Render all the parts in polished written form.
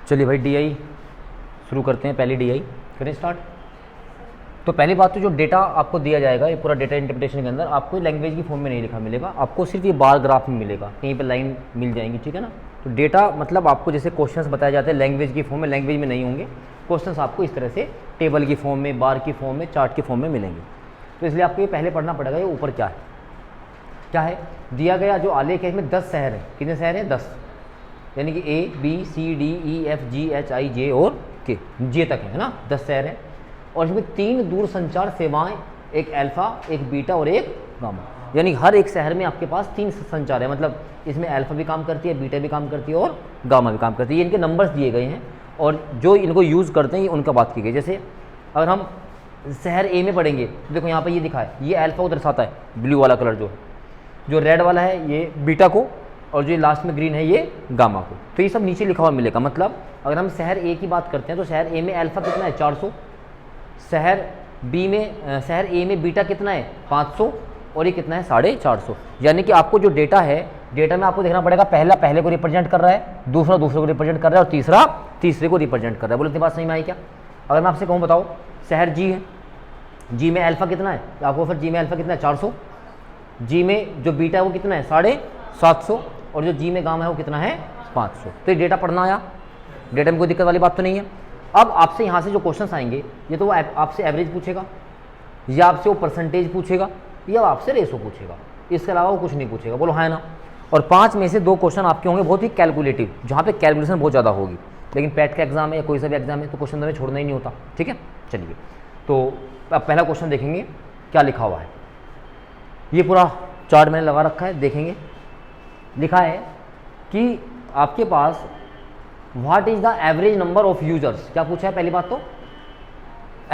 चलिए भाई DI शुरू करते हैं। पहली DI करें स्टार्ट। तो पहली बात तो जो डेटा आपको दिया जाएगा, ये पूरा डेटा इंटरप्रिटेशन के अंदर आपको लैंग्वेज की फॉर्म में नहीं लिखा मिलेगा, आपको सिर्फ ये बार ग्राफ में मिलेगा, कहीं पे लाइन मिल जाएंगी, ठीक है ना। तो डेटा मतलब आपको जैसे क्वेश्चंस बताए जाते हैं लैंग्वेज की फॉर्म में, लैंग्वेज में नहीं होंगे क्वेश्चंस, आपको इस तरह से टेबल की फॉर्म में, बार की फॉर्म में, चार्ट की फॉर्म में मिलेंगे। तो इसलिए आपको ये पहले पढ़ना पड़ेगा ये ऊपर क्या है, क्या है दिया गया जो आलेख है इसमें 10 शहर हैं। कितने शहर हैं? 10, यानी कि ABCDEFGHIJ और K, J तक है ना, 10 शहर हैं। और इसमें 3 दूर संचार सेवाएं, एक अल्फा, एक बीटा और एक गामा, यानी हर एक शहर में आपके पास 3 संचार है। मतलब इसमें अल्फा भी काम करती है, बीटा भी काम करती है और गामा भी काम करती है। ये इनके नंबर्स दिए गए हैं और जो इनको यूज़ करते हैं ये उनका बात की गई। जैसे अगर हम शहर A में पढ़ेंगे तो देखो यहाँ पर ये दिखा है, ये अल्फा को दर्शाता है, ब्लू वाला कलर जो रेड वाला है ये बीटा को, और जो लास्ट में ग्रीन है ये गामा को। तो ये सब नीचे लिखा हुआ मिलेगा। मतलब अगर हम शहर A की बात करते हैं तो शहर A में अल्फा कितना है? 400। शहर A में बीटा कितना है? 500। और ये कितना है? 450। यानी कि आपको जो डेटा है, डेटा में आपको देखना पड़ेगा पहला पहले को रिप्रेजेंट कर रहा है, दूसरा दूसरे को रिप्रेजेंट कर रहा है और तीसरा तीसरे को रिप्रेजेंट कर रहा है। बोले इतनी बात सही में आई क्या? अगर मैं आपसे कहूँ बताओ शहर G है, G में अल्फा कितना है? आपको फिर G में अल्फा कितना है? 400। G में जो बीटा है वो कितना है? 750। और जो G में गामा है वो कितना है? 500। तो ये डेटा पढ़ना आया, डेटा में कोई दिक्कत वाली बात तो नहीं है। अब आपसे यहाँ से जो क्वेश्चंस आएंगे ये तो वो आपसे एवरेज पूछेगा, या आपसे वो परसेंटेज पूछेगा, या आपसे रेशो पूछेगा, इसके अलावा वो कुछ नहीं पूछेगा। बोलो हाँ ना। और 5 में से 2 क्वेश्चन आपके होंगे बहुत ही कैलकुलेटिव, जहाँ पे कैलकुलेशन बहुत ज़्यादा होगी। लेकिन पैट का एग्जाम है या कोई सा भी एग्जाम है तो क्वेश्चन हमें छोड़ना ही नहीं होता, ठीक है। चलिए तो अब पहला क्वेश्चन देखेंगे क्या लिखा हुआ है। ये पूरा चार्ट मैंने लगा रखा है, देखेंगे। लिखा है कि आपके पास what is the average number of users. क्या पूछा है? पहली बात तो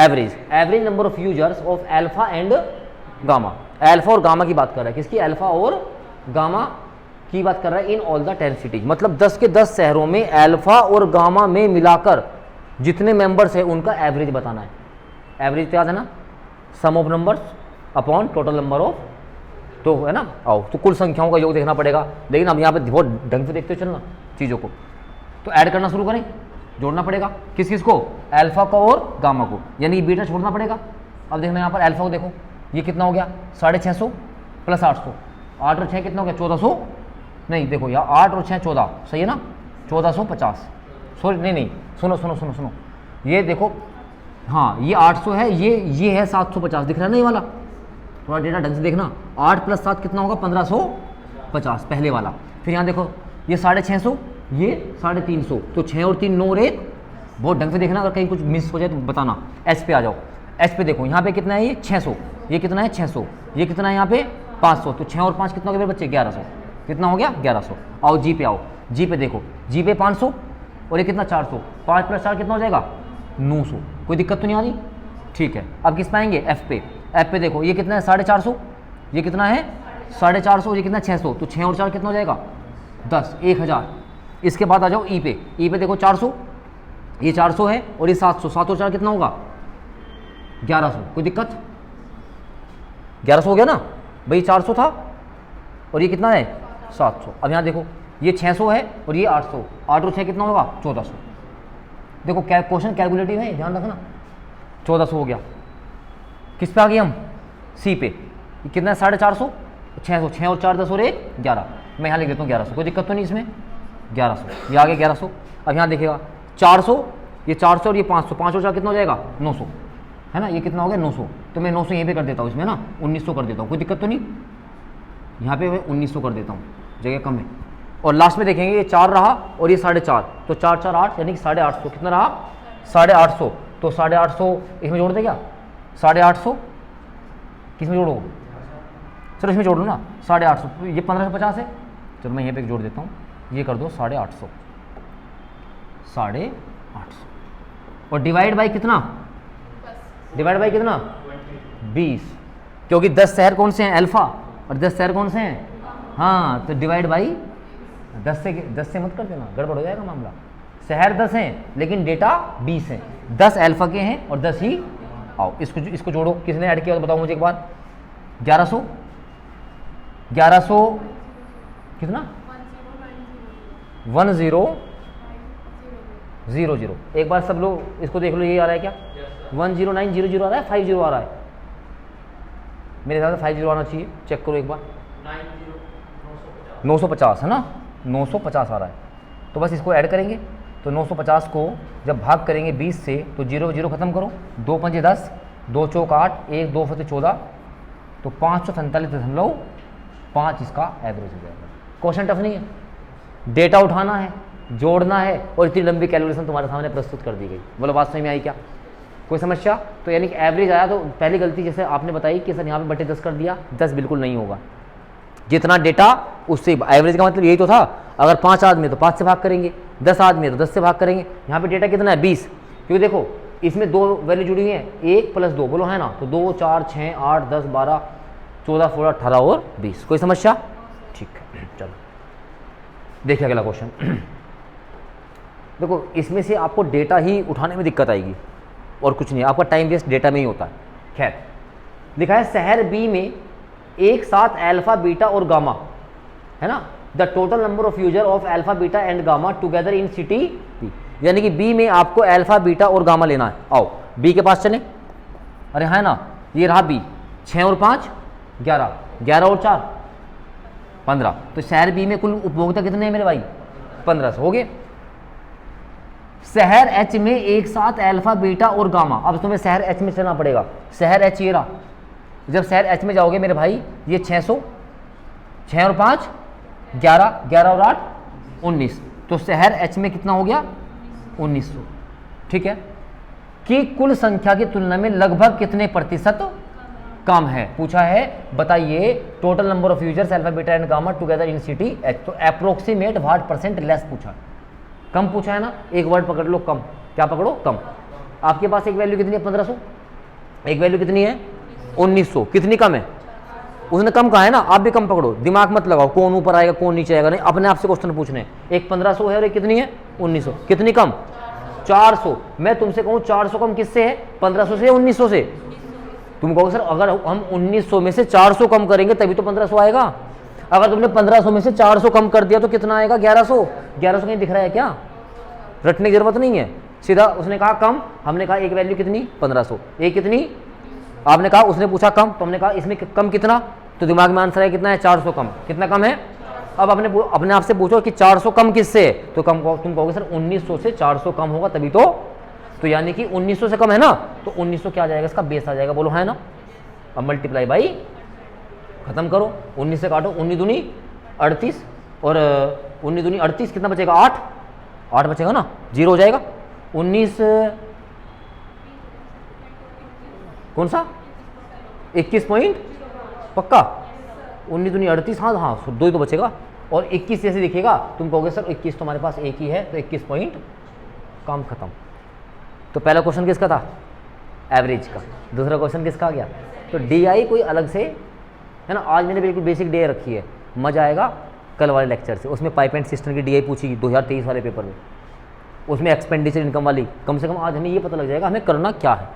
average number of users of alpha and gamma. Alpha और गामा की बात कर रहा है, किसकी? अल्फा और गामा की बात कर रहा है इन ऑल द 10 सिटीज। मतलब 10 के 10 शहरों में अल्फा और गामा में मिलाकर जितने मेंबर्स है उनका एवरेज बताना है। एवरेज तो याद है ना, sum of numbers upon total number of, तो है ना। आओ तो कुल संख्याओं का योग देखना पड़ेगा। लेकिन अब यहाँ पे बहुत ढंग से देखते हो चलना चीज़ों को। तो ऐड करना शुरू करें, जोड़ना पड़ेगा किस किस को? अल्फा को और गामा को, यानी बीटा छोड़ना पड़ेगा। अब देखना यहाँ पर अल्फा को देखो, ये कितना हो गया? 650 प्लस 800, 8 और 6 कितना हो गया? 1400। नहीं देखो यहाँ 8 और 6 14, सही है ना, 1450। सॉरी नहीं, सुनो, ये देखो, हाँ ये 800 है, ये है 750, दिख रहा है ना ये वाला। थोड़ा डेटा ढंग से देखना। 8 + 7 कितना होगा? 1550 पहले वाला। फिर यहाँ देखो ये 650, ये 350, तो 6 और 3 9 और 1। बहुत ढंग से देखना, अगर कहीं कुछ मिस हो जाए तो बताना। एस पे आ जाओ, एस पे देखो यहाँ पे कितना है? ये 600, ये कितना है? 600, ये कितना है यहाँ पे? 500। तो 6 और 5 कितना हो गया बच्चे? 1100। कितना हो गया? 1100। आओ जी पे आओ, जी पे देखो, जी पे 500 और ये कितना? 400। 5 + 4 कितना हो जाएगा? 900। कोई दिक्कत तो नहीं आ रही? ठीक है। अब किस पे आएंगे? एफ पे। एफ पे देखो ये कितना है? 450, ये कितना है? 450, ये कितना? 600। तो 6 और 4 कितना हो जाएगा? 10, 1000। इसके बाद आ जाओ ई पे। ई पे देखो 400, ये 400 है और ये 700, 7 और 4 कितना होगा? 1100। कोई दिक्कत? 1100 हो गया ना भाई, 400 था और ये कितना है? 700। अब यहाँ देखो ये 600 है और ये 800, 8 और 6 कितना होगा? 1400। देखो क्या क्वेश्चन कैलकुलेटिव है, ध्यान रखना। 1400 हो गया। किस पे आ गए हम? सी पे। ये कितना है? 450, 600, 6 और 4 10 और 1 11। मैं यहाँ लिख देता हूँ 1100। कोई दिक्कत तो नहीं इसमें? 1100, ये आ गया 1100। अब यहाँ देखिएगा 400, ये 400 और ये 500, 5 और 4 कितना हो जाएगा? 900, है ना। ये कितना हो गया? 900। तो मैं 900 यहीं पे कर देता हूँ, इसमें ना 1900 कर देता हूँ। कोई दिक्कत तो नहीं? यहाँ पे मैं 1900 कर देता हूँ, जगह कम है। और लास्ट में देखेंगे ये 4 रहा और ये 4.5, तो 4 4 8, यानी कि 850। कितना रहा? 850। तो 850 इसमें जोड़ दे क्या? 850 किस में जोड़ो? चलो इसमें जोड़ लो ना, 850। तो ये 1550 है। चलो मैं यहाँ पे जोड़ देता हूँ, ये कर दो 850, 850। और डिवाइड बाई कितना? डिवाइड बाई कितना? 20। क्योंकि 10 शहर कौन से हैं? अल्फा। और 10 शहर कौन से हैं? हाँ, तो डिवाइड बाई 10 से मत कर देना, गड़बड़ हो जाएगा मामला। शहर 10 हैं लेकिन डेटा 20 हैं। 10 अल्फा के हैं और 10 ही। आओ इसको जोड़ो, किसने ऐड किया तो बताओ मुझे एक बार। 1100 कितना? 10 0 0। एक बार सब लोग इसको देख लो, ये आ रहा है क्या? 1 0 9 0 0 आ रहा है, 5 0 आ रहा है? मेरे हिसाब से 5 0 आना चाहिए, चेक करो एक बार। 950 है ना, 950 आ रहा है। तो बस इसको ऐड करेंगे, तो 950 को जब भाग करेंगे 20 से तो 0 0 खत्म करो, 2 पंजे 10, 2 चौक 8, 1 2 फते 14, तो 547.5 इसका एवरेज हो जाएगा। क्वेश्चन टफ नहीं है, डेटा उठाना है, जोड़ना है, और इतनी लंबी कैलकुलेशन तुम्हारे सामने प्रस्तुत कर दी गई। बोलो बात समझ में आई क्या? कोई समस्या? तो यानी कि एवरेज आया, तो पहली गलती जैसे आपने बताई कि सर यहाँ पे बटे 10 कर दिया, 10 बिल्कुल नहीं होगा। जितना डेटा उससे एवरेज का मतलब यही तो था, अगर 5 आदमी तो 5 से भाग करेंगे, 10 आदमी तो 10 से भाग करेंगे। यहाँ पे डेटा कितना है? 20। क्योंकि देखो इसमें 2 वैल्यू जुड़ी हुई हैं, 1 + 2 बोलो है ना, तो 2 4 6 8 10 12 14 16 18 और 20। कोई समस्या? ठीक है, चलो देखिए अगला क्वेश्चन। देखो इसमें से आपको डेटा ही उठाने में दिक्कत आएगी और कुछ नहीं, आपका टाइम वेस्ट डेटा में ही होता है। खैर, लिखा है शहर बी में एक साथ अल्फा बीटा और गामा है ना, the total number of user of alpha beta and gamma together in city B. यानी कि बी में आपको अल्फा बीटा और गामा लेना है। आओ बी के पास चले। अरे है ना, ये रहा बी, 6 और 5 11, 11 और 4 15। तो शहर बी में कुल उपभोक्ता कितने हैं मेरे भाई? 1500 हो गए। शहर एच में एक साथ अल्फा बीटा और गामा, अब तुम्हें शहर एच में चलना पड़ेगा। शहर एच ये रहा, जब शहर एच में जाओगे मेरे भाई, ये 600, 6 और 5 11, 11 और 8 19। तो शहर एच में कितना हो गया? 1900। ठीक है, कि कुल संख्या की तुलना में लगभग कितने प्रतिशत कम है पूछा है। बताइए total number of users alpha beta and gamma together in city H. तो अप्रोक्सीमेट व्हाट परसेंट लेस पूछा है, कम पूछा है ना। एक वर्ड पकड़ लो, कम। क्या पकड़ो? कम। आपके पास एक वैल्यू कितनी है? 1500। एक वैल्यू कितनी है? 1900। कितनी कम है? उसने कम कहा है ना, आप भी कम पकड़ो, दिमाग मत लगाओ कौन ऊपर आएगा कौन नीचे आएगा, नहीं, अपने आप से क्वेश्चन पूछने। एक 1500 है और एक कितनी है? 1900। कितनी कम? 400। मैं तुमसे कहूँ 400 कम किससे है? 1500 से या 1900 से? तुम कहोगे सर अगर हम 1900 में से 400 कम करेंगे तभी तो 1500 आएगा। अगर तुमने 1500 में से 400 कम कर दिया तो कितना आएगा? 1100। 1100 कहीं दिख रहा है क्या? रटने की जरूरत नहीं है, सीधा उसने कहा कम, हमने कहा एक वैल्यू कितनी? 1500। एक कितनी? आपने कहा, उसने पूछा कम, तो हमने कहा इसमें कम कितना, तो दिमाग में आंसर है कितना है? 400 कम। कितना कम है? अब अपने आप से पूछो कि 400 कम किससे है, तो तुम कहोगे सर 1900 से 400 कम होगा तभी तो यानी कि 1900 से कम है ना, तो 1900 क्या आ जाएगा? इसका बेस आ जाएगा। बोलो है ना। अब मल्टीप्लाई बाई, खत्म करो, 19 से काटो, 19 दूनी 38 और 19 दूनी 38, कितना बचेगा? 8 8 बचेगा ना, 0 हो जाएगा। 19 कौन सा? 21 पॉइंट पक्का। 19 दूनी 38, हाँ हाँ, 2 ही तो बचेगा। और 21 जैसे दिखेगा तुम कहोगे सर 21 तो हमारे पास एक ही है, तो 21 पॉइंट, काम खत्म। तो पहला क्वेश्चन किसका था? एवरेज का। दूसरा क्वेश्चन किसका आ गया? तो DI कोई अलग से है ना, आज मैंने बिल्कुल बेसिक DI रखी है, मजा आएगा कल वाले लेक्चर से। उसमें पाइप एंड सिस्टम की DI पूछेगी 2023 वाले पेपर में, उसमें एक्सपेंडिचर इनकम वाली। कम से कम आज हमें ये पता लग जाएगा हमें करना क्या है।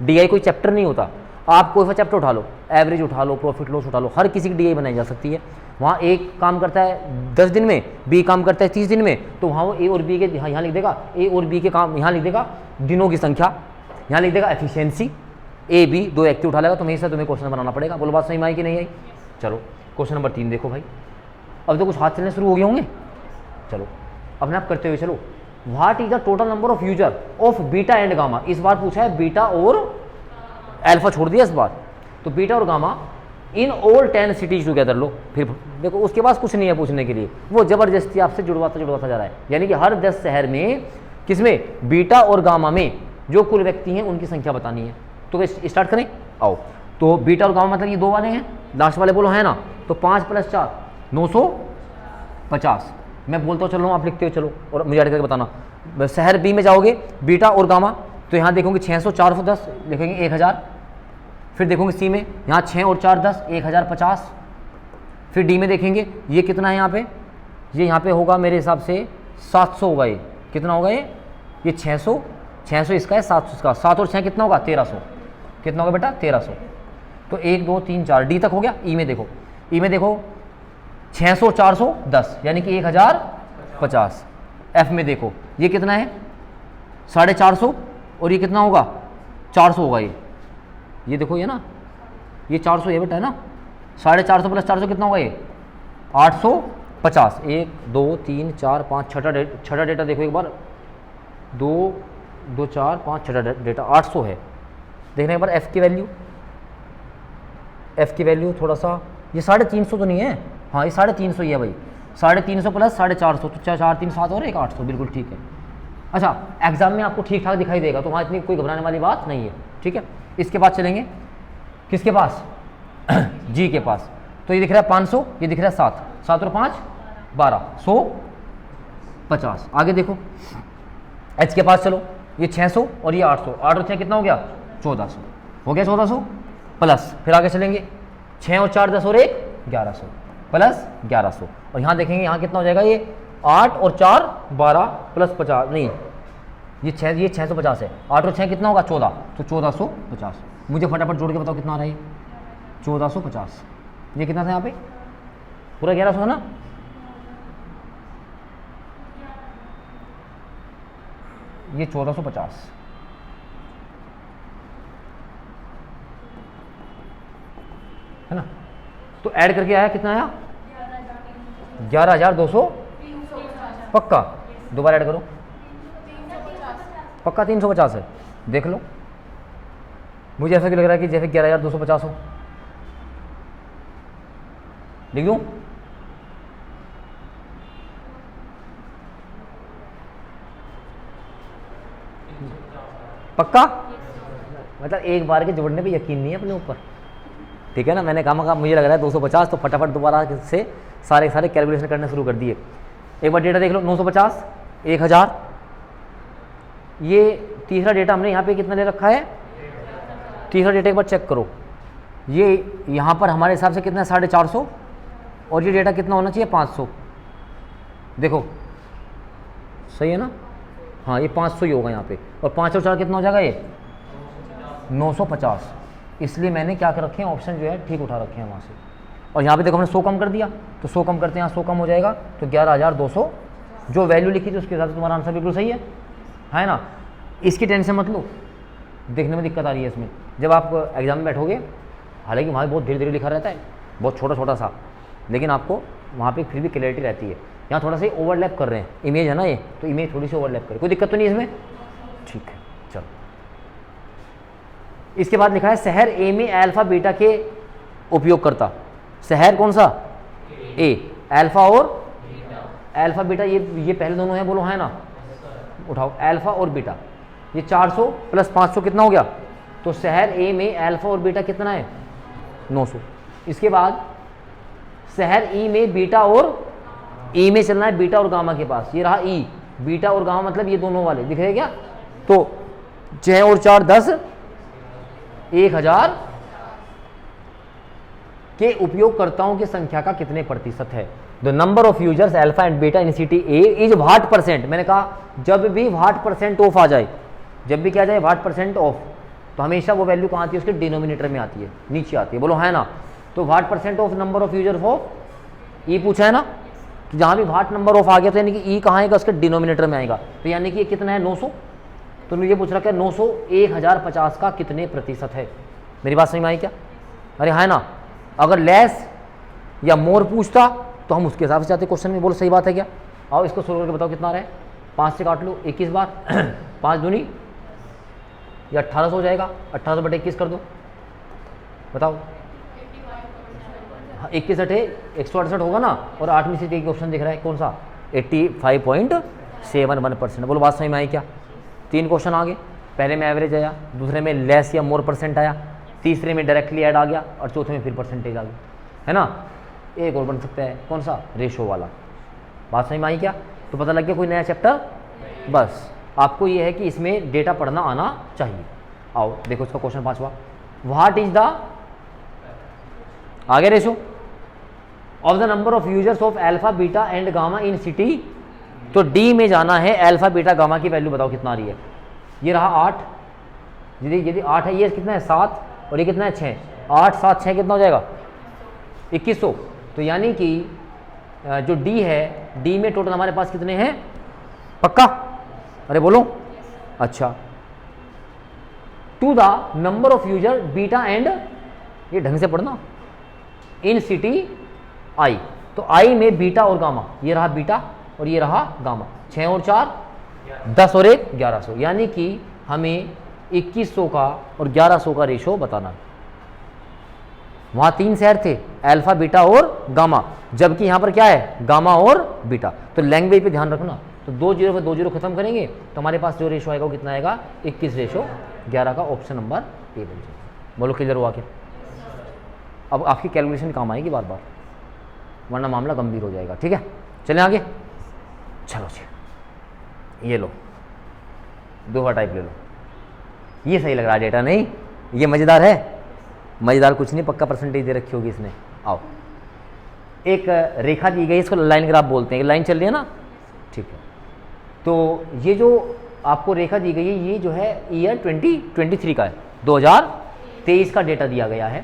DI कोई चैप्टर नहीं होता, आप कोई सा चैप्टर उठा लो, एवरेज उठा लो, प्रॉफिट लॉस उठा लो, हर किसी की DI बनाई जा सकती है। वहाँ एक काम करता है 10 दिन में, बी काम करता है 30 दिन में, तो वहाँ वो ए और बी के यहाँ लिख देगा, ए और बी के काम यहाँ लिख देगा, दिनों की संख्या यहाँ लिख देगा, एफिशिएंसी, ए बी 2 एक्टिव उठा लेगा। तो हमेशा तुम्हें क्वेश्चन बनाना पड़ेगा। बोलो बात सही में आई कि नहीं आई? चलो क्वेश्चन नंबर 3 देखो भाई। अब तो कुछ हाथ चलने शुरू हो गए होंगे, चलो अपने आप करते हुए चलो। What is the total number of user of beta and gamma. इस बार पूछा है बीटा और अल्फा, छोड़ दिया इस बार। तो बीटा और gamma in all 10 cities together. लो फिर देखो, उसके पास कुछ नहीं है पूछने के लिए, वो जबरदस्ती आपसे जुड़वाता जा रहा है। यानी कि हर 10 शहर में, किसमें? बीटा और गामा में जो कुल व्यक्ति हैं उनकी संख्या बतानी है। तो स्टार्ट करें, आओ। तो बीटा और गामा मतलब ये 2 वाले हैं, लास्ट वाले बोलो है ना। तो 5 + 4 950। मैं बोलता हूँ चलो, आप लिखते हो चलो और मुझे ऐड करके बताना। शहर बी में जाओगे, बीटा और गामा, तो यहाँ देखोगे 600 410 लिखेंगे 1000। फिर देखोगे सी में, यहाँ 6 और 4 10 1050। फिर डी में देखेंगे ये कितना है यहाँ पे, ये यहाँ पे होगा मेरे हिसाब से 700 होगा। ये कितना होगा? ये 600 इसका है, 700 इसका। 7 और 6 कितना होगा? 1300। कितना होगा बेटा? 1300। तो 1 2 3 4 डी तक हो गया। ई में देखो 600 410 यानी कि 1050। एफ में देखो ये कितना है? 450 और ये कितना होगा 400 होगा। ये देखो ये ना, ये 400 ये बेटा है ना, 450 प्लस 400 कितना होगा ये 850। 1 2 3 4 5 छठा डेटा देखो एक बार, 2 2 4 5 छठा डेटा 800 है। देखने एक बार एफ की वैल्यू थोड़ा सा, ये 350 तो नहीं है, हाँ ये 350 ही है भाई, 350 प्लस 450 तो 4 3 7 और 1 800, बिल्कुल ठीक है। अच्छा एग्जाम में आपको ठीक ठाक दिखाई देगा, तो वहाँ इतनी कोई घबराने वाली बात नहीं है, ठीक है। इसके बाद चलेंगे किसके पास जी के पास, तो ये दिख रहा है 500, ये दिख रहा है 7, 7 और 5 12, 150। आगे देखो एच के पास चलो, ये 600 और ये 800, 8 और 6 कितना हो गया 1400, हो गया 1400 प्लस, फिर आगे चलेंगे 6 और 4 10 और 1 1100 प्लस 1100, और यहाँ देखेंगे यहाँ कितना हो जाएगा, ये 8 और 4 12 प्लस 50 नहीं, ये 650 है, 8 और 6 कितना होगा 14, तो 1450। मुझे फटाफट जोड़ के बताओ कितना आ रहा है 1450। ये कितना था यहाँ पे पूरा 1100 है ना, ये 1450 है ना। तो ऐड करके आया कितना आया 11,200 पक्का, दोबारा ऐड करो, पक्का 350 है। देख लो, मुझे ऐसा क्यों लग रहा है कि जैसे 11,250 हो। लिख दूं पक्का, मतलब एक बार के जोड़ने पे यकीन नहीं है अपने ऊपर, ठीक है ना। मैंने कहा मुझे लग रहा है 250, तो फटाफट दोबारा से सारे कैलकुलेशन करने शुरू कर दिए। एक बार डेटा देख लो, 950 1000, ये तीसरा डेटा हमने यहाँ पे कितना ले रखा है, तीसरा डेटा एक बार चेक करो, ये यहाँ पर हमारे हिसाब से कितना है 450, और ये डेटा कितना होना चाहिए 500। देखो सही है ना, हाँ ये 500 ही होगा यहाँ पे, और 5 और 4 कितना हो जाएगा ये 950। इसलिए मैंने क्या कर रखे हैं, ऑप्शन जो है ठीक उठा रखे हैं वहाँ से। और यहाँ पे देखो हमने 100 कम कर दिया, तो 100 कम करते हैं, यहाँ 100 कम हो जाएगा, तो 11,200 जो वैल्यू लिखी थी उसके हिसाब से तुम्हारा आंसर बिल्कुल सही है ना। इसकी टेंशन मत लो, देखने में दिक्कत आ रही है इसमें, जब आप एग्जाम में बैठोगे, हालांकि वहाँ बहुत धीरे धीरे लिखा रहता है, बहुत छोटा छोटा सा, लेकिन आपको वहाँ पे फिर भी क्लैरिटी रहती है। यहाँ थोड़ा सा ही ओवरलैप कर रहे हैं, इमेज है ना ये, तो इमेज थोड़ी सी ओवरलैप करे, कोई दिक्कत तो नहीं इसमें, ठीक है। चलो इसके बाद लिखा है शहर ए में अल्फा बीटा के उपयोगकर्ता, शहर कौन सा ए, अल्फा और अल्फा बीटा, ये पहले दोनों हैं, बोलो है ना, उठाओ अल्फा और बीटा, ये 400 प्लस 500 कितना हो गया, तो शहर ए में अल्फा और बीटा कितना है 900। इसके बाद शहर ई में बीटा और ई में चलना है बीटा और गामा के पास, ये रहा ई, बीटा और गामा मतलब ये दोनों वाले दिख रहे क्या, तो 6 और 4 10 1000 के उपयोगकर्ताओं की संख्या का कितने प्रतिशत है। The number of users alpha and beta in city A is what percent. मैंने कहा जब भी वाट परसेंट ऑफ आ जाए, जब भी क्या जाए वाट परसेंट ऑफ, तो हमेशा वो वैल्यू कहाँ आती है, उसके डिनोमिनेटर में आती है, नीचे आती है, बोलो है ना। तो what percent of number of users of E पूछा है ना, तो जहाँ भी वाट नंबर ऑफ आ गया तो यानी कि ई कहाँ आएगा, उसके डिनोमिनेटर में आएगा, तो यानी कि ये कितना है 900। तो ये पूछ रहा है 900 1050 का कितने प्रतिशत है। मेरी बात समझ में आई क्या, अरे है ना। अगर लेस या मोर पूछता तो हम उसके हिसाब से जाते क्वेश्चन में, बोलो सही बात है क्या। आओ इसको सोल्व करके बताओ कितना आ रहा है, 5 से काट लो 21 बार 5 दूनी या 1800 हो जाएगा, 1800 बटे 21 कर दो, बताओ। हाँ 21 अठे 168 होगा ना, और 8 में से एक ऑप्शन दिख रहा है कौन सा 85.71%। बोलो बात समझ में आई क्या। 3 क्वेश्चन आ गए, पहले में एवरेज आया, दूसरे में लेस या मोर परसेंट आया, तीसरे में डायरेक्टली ऐड आ गया, और चौथे में फिर परसेंटेज आ गया, है ना। एक और बन सकता है कौन सा, रेशो वाला। बात समझ में आई क्या, तो पता लग गया कोई नया चैप्टर। बस आपको ये है कि इसमें डेटा पढ़ना आना चाहिए। आओ देखो इसका क्वेश्चन 5वां, व्हाट इज द आगे ratio of the number of users of alpha beta and gamma in city. तो डी में जाना है, अल्फा बीटा गामा की वैल्यू बताओ कितना आ रही है। ये रहा 8, यदि 8 है, ये कितना है 7, और ये कितना है 6, 8 7 6 कितना हो जाएगा 2100। तो यानी कि जो डी है, डी में टोटल हमारे पास कितने हैं, पक्का, अरे बोलो अच्छा, to the number of user beta and, ये ढंग से पढ़ना, इन सिटी आई, तो आई में बीटा और गामा, ये रहा बीटा और ये रहा गामा, 6 और 4 10 और 1 1100, यानी कि हमें 2100 का और 1100 का रेशो बताना है। वहां 3 शहर थे, अल्फा बीटा और गामा, जबकि यहां पर क्या है, गामा और बीटा। तो लैंग्वेज पे ध्यान रखना, तो 2 जीरो पे 2 जीरो खत्म करेंगे तो हमारे पास जो रेशो आएगा वो कितना आएगा, 21:11 का ऑप्शन नंबर ए बन जाएगा। बोलो क्लियर हुआ क्या? अब आपकी कैलकुलेशन काम आएगी बार बार, वरना मामला गंभीर हो जाएगा। ठीक है, चलें आगे। चलो जी, ये लो दोहा टाइप ले लो, ये सही लग रहा है डेटा, नहीं ये मज़ेदार है, मज़ेदार कुछ नहीं, पक्का परसेंटेज दे रखी होगी इसने। आओ, एक रेखा दी गई, इसको लाइन ग्राफ बोलते हैं, लाइन चल रही है ना, ठीक है। तो ये जो आपको रेखा दी गई है, ये जो है ईयर 2023 का है, 2023 का डेटा दिया गया है।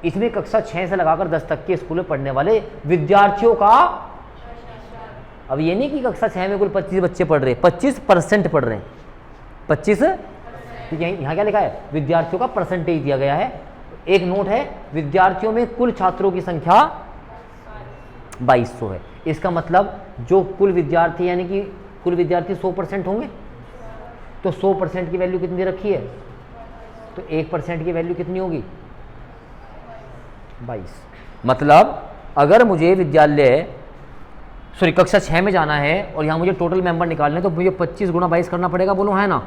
इसमें कक्षा 6 से लगाकर 10 तक के स्कूल में पढ़ने वाले विद्यार्थियों का, अब ये नहीं कि कक्षा 6 में कुल 25 बच्चे पढ़ रहे हैं, 25% पढ़ रहे हैं, 25, यहाँ क्या लिखा है, विद्यार्थियों का परसेंटेज दिया गया है। एक नोट है, विद्यार्थियों में कुल छात्रों की संख्या 2200 है। इसका मतलब जो कुल विद्यार्थी, यानी कि कुल विद्यार्थी 100% होंगे, तो 100% की वैल्यू कितनी दे रखी है, तो 1% की वैल्यू कितनी होगी, 22। मतलब अगर मुझे विद्यालय कक्षा 6 में जाना है और यहाँ मुझे टोटल मेंबर निकालने, तो मुझे 25 गुणा 22 करना पड़ेगा, बोलो है ना,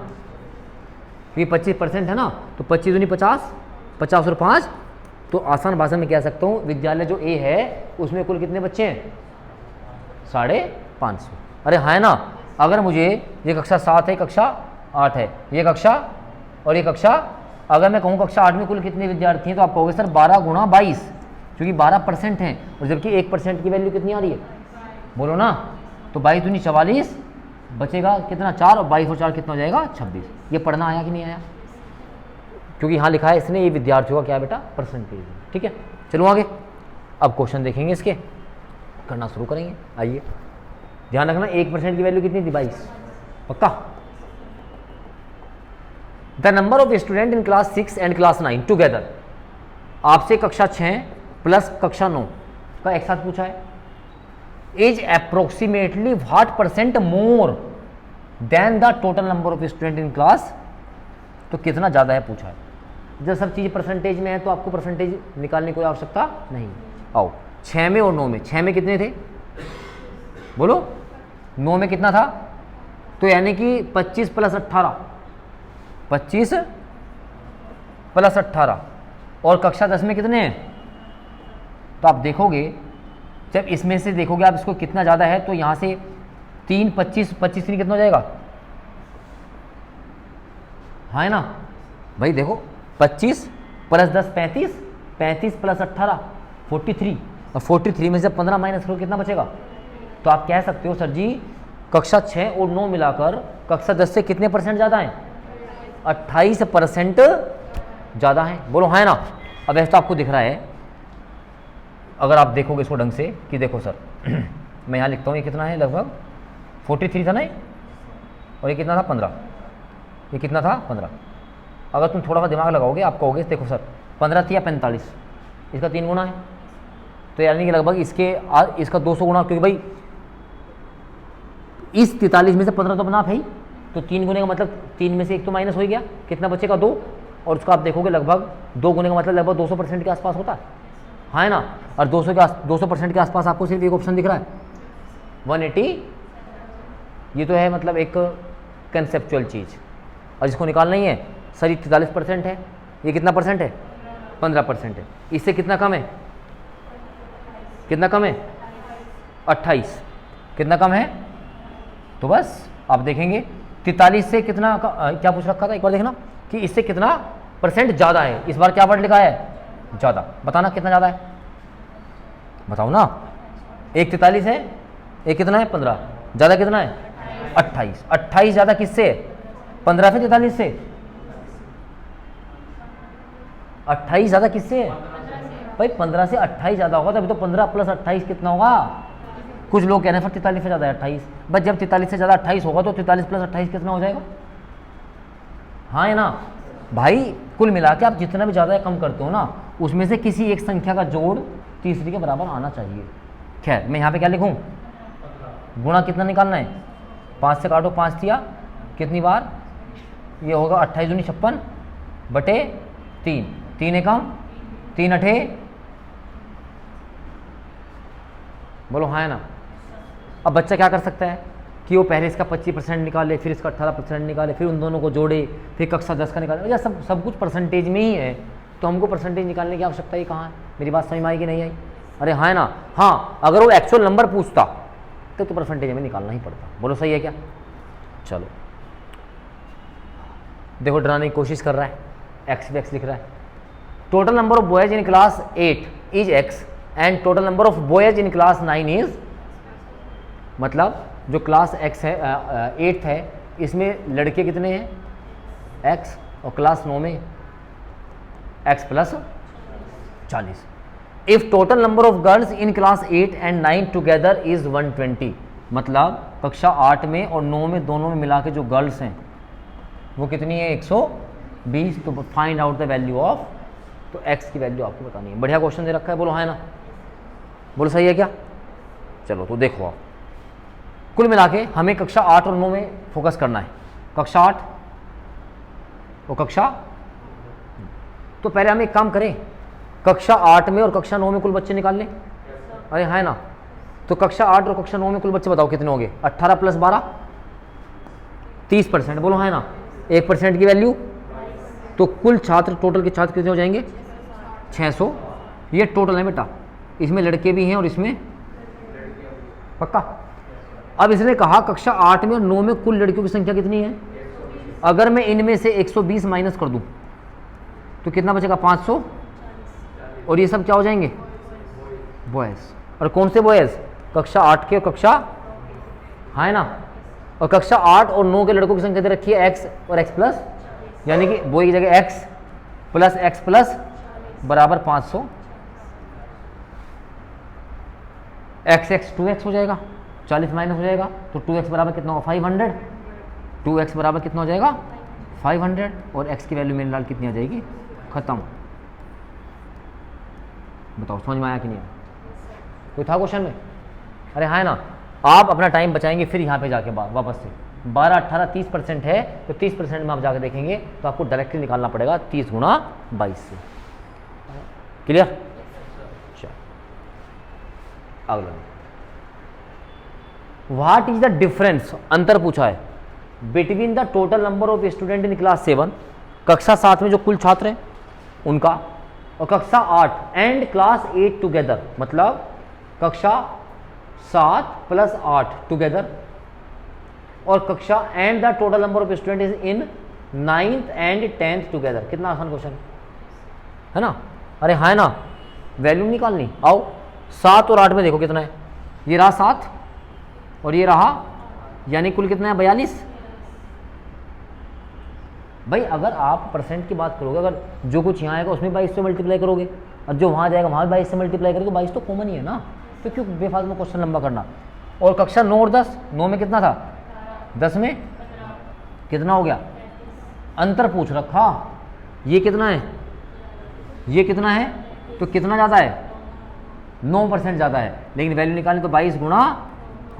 ये 25% है ना, तो 25 दूनी 50, 50 और 5, तो आसान भाषा में कह सकता हूँ विद्यालय जो ए है उसमें कुल कितने बच्चे हैं, 550। अरे है ना, अगर मुझे ये कक्षा 7 है, कक्षा 8 है, ये कक्षा और ये कक्षा, अगर मैं कहूँ कक्षा 8 में कुल कितने विद्यार्थी हैं, तो आप कहोगे सर 12 गुणा 22, क्योंकि 12% हैं, और जबकि 1% की वैल्यू कितनी आ रही है, बोलो ना, तो 22 दूनी 44, बचेगा कितना 4, और 22 और 4 कितना हो जाएगा 26। ये पढ़ना आया कि नहीं आया, क्योंकि यहाँ लिखा है इसने, ये विद्यार्थियों का क्या बेटा, परसेंटेज है। ठीक है, चलो आगे, अब क्वेश्चन देखेंगे, इसके करना शुरू करेंगे। आइए, ध्यान रखना 1% की वैल्यू कितनी थी, 22, पक्का। The number of student in class 6 and class 9 together, आपसे कक्षा 6 प्लस कक्षा 9 का एक साथ पूछा है, is approximately what percent more than the total number of student in class, तो कितना ज़्यादा है पूछा है। जब सब चीज़ परसेंटेज में है तो आपको परसेंटेज निकालने की कोई आवश्यकता नहीं। आओ, 6 में और 9 में, 6 में कितने थे, बोलो, 9 में कितना था, तो यानी कि 25 प्लस 18, 25 प्लस 18, और कक्षा 10 में कितने हैं, तो आप देखोगे जब इसमें से देखोगे आप इसको कितना ज़्यादा है, तो यहाँ से 3 25 25 कितना हो जाएगा, हाँ है ना भाई, देखो 25 प्लस 10 35, 35 प्लस 18 43, और 43 में से 15 माइनस करो कितना बचेगा, तो आप कह सकते हो सर जी कक्षा 6 और 9 मिलाकर कक्षा 10 से कितने परसेंट ज़्यादा हैं, 28% ज़्यादा हैं, बोलो हाँ है ना। अब ऐसा आपको दिख रहा है, अगर आप देखोगे इसको ढंग से कि देखो सर मैं यहाँ लिखता हूँ, ये कितना है, लगभग 43 था ना, और ये कितना था 15, ये कितना था 15। अगर तुम थोड़ा सा दिमाग लगाओगे आप कहोगे देखो सर 15 थी या 45, इसका 3 गुना है, तो यानी कि लगभग इसका 200 गुना, क्योंकि भाई इस 43 में से 15 तो नाप है ही, तो 3 गुने का मतलब 3 में से 1 तो माइनस हो गया, कितना बचेगा 2, और उसका आप देखोगे लगभग 2 गुने का मतलब लगभग 200% के आसपास होता है, हाँ है ना। और 200% के आसपास आपको सिर्फ एक ऑप्शन दिख रहा है 180, ये तो है मतलब एक कंसेप्चुअल चीज़, और जिसको निकालना ही है सर, ये 43% है, ये कितना परसेंट है, 15% है, इससे कितना कम है, कितना कम है 28, कितना कम है, तो बस आप देखेंगे 43 से कितना क्या पूछ रखा था, एक बार देखना कि इससे कितना परसेंट ज़्यादा है। इस बार क्या वर्ड लिखा है, ज़्यादा, बताना कितना ज़्यादा है, बताओ ना। एक 43 है, एक कितना है 15, ज़्यादा कितना है 28, 28 ज़्यादा किससे, 15 से 43 से, 28 ज़्यादा किससे है भाई, 15 से 28 ज़्यादा होगा, तभी तो 15 प्लस 28 कितना होगा, कुछ लोग कह रहे हैं 43 से ज़्यादा है 28, बस जब 43 से ज़्यादा 28 होगा तो 43 प्लस 28 कितना हो जाएगा, हाँ है ना भाई, कुल मिला के आप जितना भी ज़्यादा कम करते हो ना, उसमें से किसी एक संख्या का जोड़ तीसरी के बराबर आना चाहिए। खैर मैं यहाँ पे क्या लिखूँ, गुणा कितना निकालना है, 5 से काटो, 5 दिया कितनी बार, ये होगा 28 दूनी 56 बटे 3, 3 एकम 3 अठे, बोलो हाँ है ना। अब बच्चा क्या कर सकता है कि वो पहले इसका 25% निकाले, फिर इसका 18% निकाले, फिर उन दोनों को जोड़े, फिर कक्षा 10 का निकाले, या सब कुछ परसेंटेज में ही है, तो हमको परसेंटेज निकालने की आवश्यकता ही कहाँ है। मेरी बात समझ में आई कि नहीं आई? अरे हाँ है ना। हाँ अगर वो एक्चुअल नंबर पूछता तो परसेंटेज में निकालना ही पड़ता। बोलो सही है क्या? चलो देखो डराने की कोशिश कर रहा है, एक्स भी एक्स लिख रहा है। Total number of boys in class 8 is x and total number of boys in class 9 is, मतलब जो क्लास एक्स है 8th है, इसमें लड़के कितने हैं x, और क्लास 9 में x plus 40। If total number of girls in class 8 and 9 together is 120, मतलब कक्षा 8 में और 9 में दोनों में मिला के जो गर्ल्स हैं वो कितनी है 120। तो find out the value of, तो x की वैल्यू आपको बतानी है। बढ़िया क्वेश्चन दे रखा है, बोलो हाँ है ना, बोलो सही है क्या? चलो तो देखो आप, कुल मिला के हमें कक्षा 8 और 9 में फोकस करना है। कक्षा 8 और कक्षा, तो पहले हम एक काम करें, कक्षा 8 में और कक्षा 9 में कुल बच्चे निकाल लें। अरे हाँ है ना, तो कक्षा 8 और कक्षा 9 में कुल बच्चे बताओ कितने होंगे, 18 प्लस 12 30%। बोलो हाँ है ना, 1% की वैल्यू, तो कुल छात्र, टोटल के छात्र कितने हो जाएंगे 600। ये टोटल है बेटा, इसमें लड़के भी हैं और इसमें, पक्का। अब इसने कहा कक्षा 8 में और 9 में कुल लड़कियों की संख्या कितनी है, अगर मैं इनमें से 120 माइनस कर दूं तो कितना बचेगा 500, और ये सब क्या हो जाएंगे बॉयज। और कौन से बॉयज, कक्षा 8 के और कक्षा, हाँ है ना, और कक्षा 8 और 9 के लड़कों की संख्या दे रखी है x और x प्लस, यानी कि बॉय की जगह x प्लस बराबर 500, x 2x हो जाएगा, 40 माइनस हो जाएगा, तो 2x बराबर कितना होगा 500, 2x बराबर कितना हो जाएगा 500, और x की वैल्यू मेरे लाल कितनी आ जाएगी, खत्म। बताओ समझ में आया कि नहीं आया? कोई था क्वेश्चन में? अरे हाँ है ना। आप अपना टाइम बचाएंगे फिर यहाँ पे जाके वापस से 12, 18, 30% है, तो 30% में आप जाके देखेंगे तो आपको डायरेक्टली निकालना पड़ेगा 30 गुणा 22 से। क्लियर? अगला, व्हाट इज द डिफरेंस, अंतर पूछा है, between the total number of student in class 7, कक्षा 7 में जो कुल छात्र हैं उनका, और कक्षा 8 एंड क्लास 8 टुगेदर, मतलब कक्षा 7 प्लस 8 टुगेदर, और कक्षा and the total number of student is in 9th and 10th together. कितना आसान क्वेश्चन है ना। अरे हाँ है ना, वैल्यू निकालनी। आओ 7 और 8 में देखो कितना है, ये रहा 7 और ये रहा, यानी कुल कितना है 42। भाई अगर आप परसेंट की बात करोगे, अगर जो कुछ यहाँ आएगा उसमें 22 से मल्टीप्लाई करोगे, और जो वहाँ जाएगा वहाँ 22 से मल्टीप्लाई करोगे, 22 तो कॉमन ही है ना, तो क्यों बेफालतू में क्वेश्चन लंबा करना। और कक्षा 9 और 10, 9 में कितना था, 10 में कितना हो गया, अंतर पूछ रखा, ये कितना है, ये कितना है, तो कितना ज़्यादा है 9% ज़्यादा है, लेकिन वैल्यू निकालनी तो 22 गुणा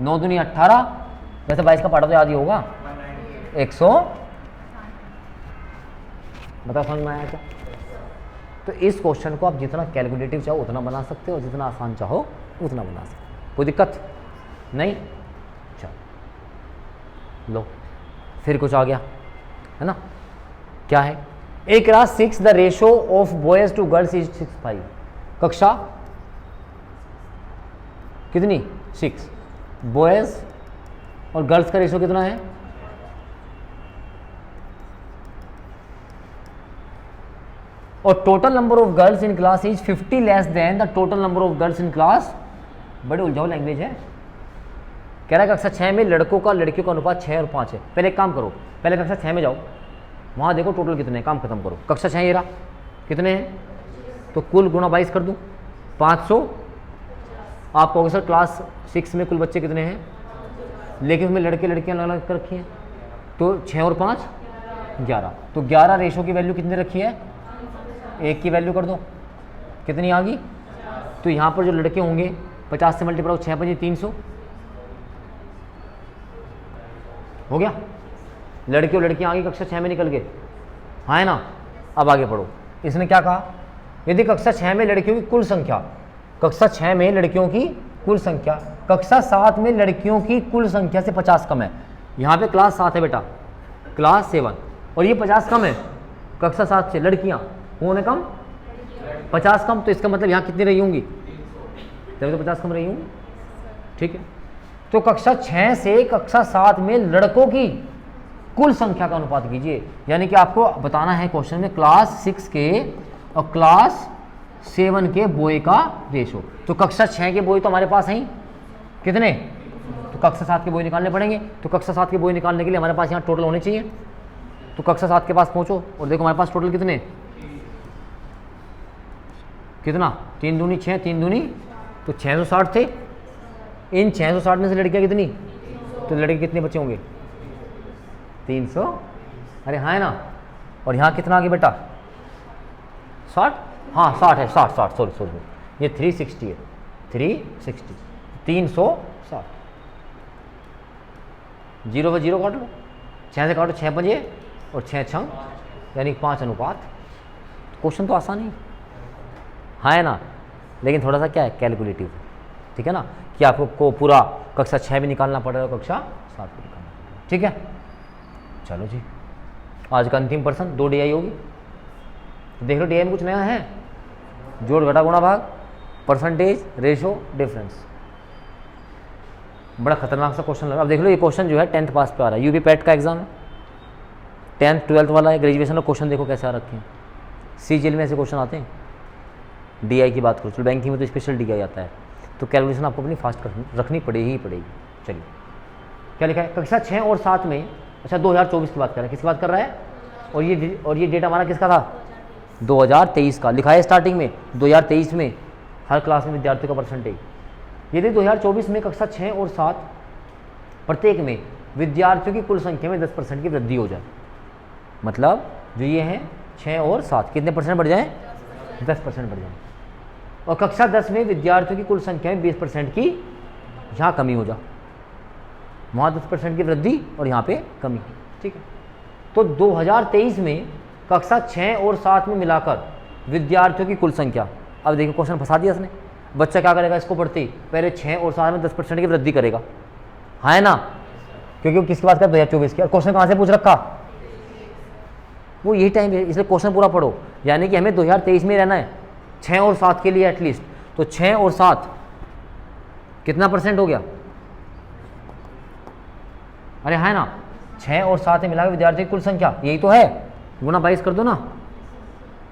9 दूनी 18, वैसे 22 का पार्ट तो याद ही होगा 100। बताओ समझ में आया क्या? तो इस क्वेश्चन को आप जितना कैलकुलेटिव चाहो उतना बना सकते हो, जितना आसान चाहो उतना बना सकते हो, कोई दिक्कत नहीं। चलो लो फिर कुछ आ गया है ना, क्या है, A class 6 the ratio of boys to girls is 6:5, कक्षा कितनी 6, बॉयज और गर्ल्स का रेशो कितना है, और total number of girls in class is 50 less than the total number of girls in class. बड़े उलझाऊ लैंग्वेज है। कह रहा है कक्षा 6 में लड़कों का लड़कियों का अनुपात 6 और 5 है। पहले एक काम करो, पहले कक्षा 6 में जाओ, वहाँ देखो टोटल कितने हैं, काम खत्म करो। कक्षा 6 ये रहा, कितने हैं, तो कुल गुणा 22 कर दूँ 500। आप कहोगे सर क्लास 6 में कुल बच्चे कितने हैं, लेकिन उसमें लड़के लड़कियाँ अलग अलग कर रखी हैं, तो 6 और 5 11। तो 11 रेशो की वैल्यू कितनी रखी है, 1 की वैल्यू कर दो, कितनी आ गई। तो यहाँ पर जो लड़के होंगे 50 से मल्टीप्लाई 6 5 300 हो गया। लड़के और लड़कियाँ आगे कक्षा 6 में निकल गए, हाँ है ना। अब आगे पढ़ो, इसने क्या कहा, यदि कक्षा 6 में लड़कियों की कुल संख्या, कक्षा 6 में लड़कियों की कुल संख्या कक्षा 7 में लड़कियों की कुल संख्या से 50 कम है। यहाँ पे क्लास 7 है बेटा, क्लास 7, और ये 50 कम है, कक्षा 7 से लड़कियाँ कौन है कम, 50 कम। तो इसका मतलब यहाँ कितनी रही होंगी, तभी तो 50 कम रही होंगी, ठीक है। तो कक्षा 6 से कक्षा 7 में लड़कों की कुल संख्या का अनुपात कीजिए, यानी कि आपको बताना है क्वेश्चन में क्लास 6 के और क्लास 7 के बॉय का रेशो। तो कक्षा 6 के बॉय तो हमारे पास हैं कितने, तो कक्षा 7 के बॉय निकालने पड़ेंगे। तो कक्षा 7 के बॉय निकालने के लिए हमारे पास यहाँ टोटल होने चाहिए। तो कक्षा 7 के पास पहुँचो और देखो हमारे पास टोटल कितने, कितना, 3 दूनी 6, 3 दूनी तो 660 थे। इन 660 में से लड़कियाँ कितनी, तो लड़के कितने बच्चे होंगे, 300। अरे हाँ है ना। और यहाँ कितना आ गया बेटा, 60, हाँ 60 है, 60 सॉरी ये 360 है, 360 360। 0 पर 0 काट लो, 6 से काटो 6 पंजे और 6 6 यानी 5 अनुपात। क्वेश्चन तो आसान ही, हाँ है ना, लेकिन थोड़ा सा क्या है कैलकुलेटिव, ठीक है ना, कि आपको पूरा कक्षा 6 में निकालना पड़ेगा, कक्षा 7 में निकालना पड़ेगा, ठीक है। चलो जी, आज का अंतिम प्रश्न 2 DI होगी। देख लो DI में कुछ नया है, जोड़ घटा गुणा भाग, परसेंटेज, रेशो, डिफरेंस। बड़ा खतरनाक सा क्वेश्चन लगा। अब देख लो ये क्वेश्चन जो है 10th पास पे आ रहा है, यूपी पैट का एग्जाम है, 10th 12th वाला है, ग्रेजुएशन का क्वेश्चन देखो कैसे आ रखे हैं। CGL में ऐसे क्वेश्चन आते हैं। DI की बात करो, चलो बैंकिंग में तो स्पेशल DI आता है, तो कैलकुलेशन आपको अपनी फास्ट रखनी पड़ेगी। चलिए क्या लिखा है, कक्षा 6 और 7 में, अच्छा 2024 की बात कर रहा है, किसकी बात कर रहा है, और ये डेटा हमारा किसका था, 2023 का। लिखा है स्टार्टिंग में 2023 में हर क्लास में विद्यार्थियों का परसेंटेज। यदि 2024 में कक्षा 6 और 7 प्रत्येक में विद्यार्थियों की कुल संख्या में 10% की वृद्धि हो जाए, मतलब जो ये हैं 6 और 7 कितने परसेंट बढ़ जाएँ, 10% बढ़ जाए, और कक्षा 10 में विद्यार्थियों की कुल संख्या में 20% की यहाँ कमी हो जाए, वहाँ 10% की वृद्धि और यहाँ पे कमी, ठीक है। तो 2023 में कक्षा 6 और 7 में मिलाकर विद्यार्थियों की कुल संख्या, अब देखिए क्वेश्चन फंसा दिया इसने। बच्चा क्या करेगा, इसको पढ़ते ही पहले 6 और 7 में 10% की वृद्धि करेगा, हाँ है ना, क्योंकि वो किसकी बात कर 2024 की। और क्वेश्चन कहाँ से पूछ रखा, वो यही टाइम है, इसलिए क्वेश्चन पूरा पढ़ो, यानी कि हमें 2023 में रहना है 6 और 7 के लिए एटलीस्ट। तो 6 और 7 कितना परसेंट हो गया, अरे है ना, 6 और 7 में मिला विद्यार्थी की कुल संख्या, यही तो है, गुना 22 कर दो ना,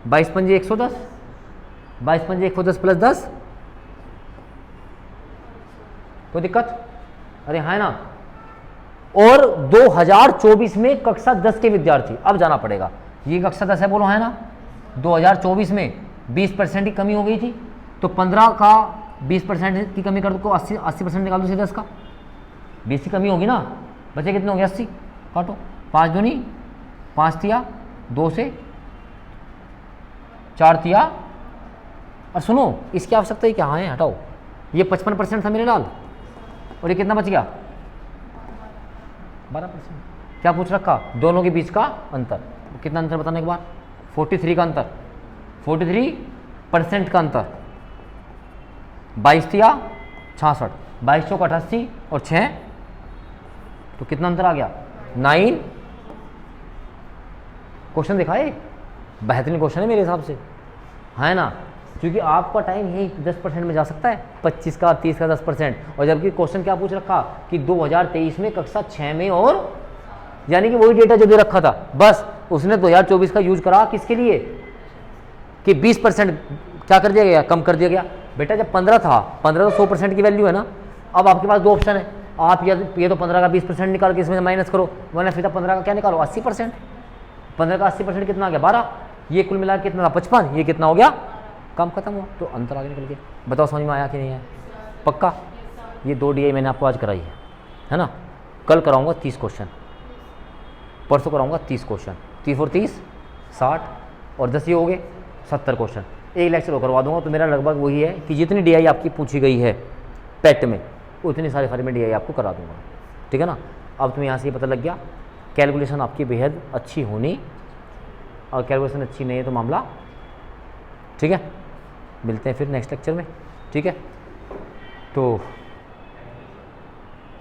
22 पंजे 110, 22 पंजे 110 प्लस 10, कोई दिक्कत, अरे है ना। और 2024 में कक्षा 10 के विद्यार्थी, अब जाना पड़ेगा, ये कक्षा 10 है बोलो, है ना। 2024 में 20% की कमी हो गई थी, तो 15 का 20% की कमी कर दो, 80% निकाल दो सीधे 10 का, 20 की कमी होगी ना, बचे कितने होंगे 80, काटो 5 दूनी 5 तिया 2 से 4 तिया, और सुनो इसकी आवश्यकता ही क्या है, हटाओ, ये 55% था मेरे लाल, और ये कितना बच गया 12%। क्या पूछ रखा, दोनों के बीच का अंतर, कितना अंतर बताने के बाद 43 का अंतर, 43% का अंतर, 22 तिया 66, 22 चौक 88 और 6, तो कितना अंतर आ गया 9। क्वेश्चन देखा है, बेहतरीन क्वेश्चन है मेरे हिसाब से, है ना, क्योंकि आपका टाइम यही 10% में जा सकता है, 25 का 30 का 10%, और जबकि क्वेश्चन क्या पूछ रखा कि 2023 में कक्षा 6 में, और यानी कि वही डेटा जो दे रखा था, बस उसने 2024 का यूज करा किसके लिए कि 20% क्या कर दिया गया, कम कर दिया गया। बेटा जब 15 था, 15 तो 100% की वैल्यू है ना। अब आपके पास 2 ऑप्शन है, आप ये तो 15 का 20% निकाल के इसमें माइनस करो, वरना फिर 15 का क्या निकालो 80%, 15 का 80% कितना आ गया 12, ये कुल मिला कितना था 55, ये कितना हो गया, काम खत्म हुआ, तो अंतर आगे निकल के। बताओ समझ में आया कि नहीं आया, पक्का। ये 2 DI मैंने आपको आज कराई है ना, कल कराऊंगा 30 क्वेश्चन, परसों कराऊंगा 30 क्वेश्चन, 3 4 30 60 और 10 ये हो गए 70 क्वेश्चन। एक लेक्चर और करवा दूंगा तो मेरा लगभग वही है कि जितनी DI आपकी पूछी गई है पेट में उतनी सारे फारे में DI आपको करा दूंगा, ठीक है ना। अब तुम्हें यहाँ से ये पता लग गया कैलकुलेशन आपकी बेहद अच्छी होनी, और कैलकुलेशन अच्छी नहीं है तो मामला, ठीक है। मिलते हैं फिर नेक्स्ट लेक्चर में, ठीक है। तो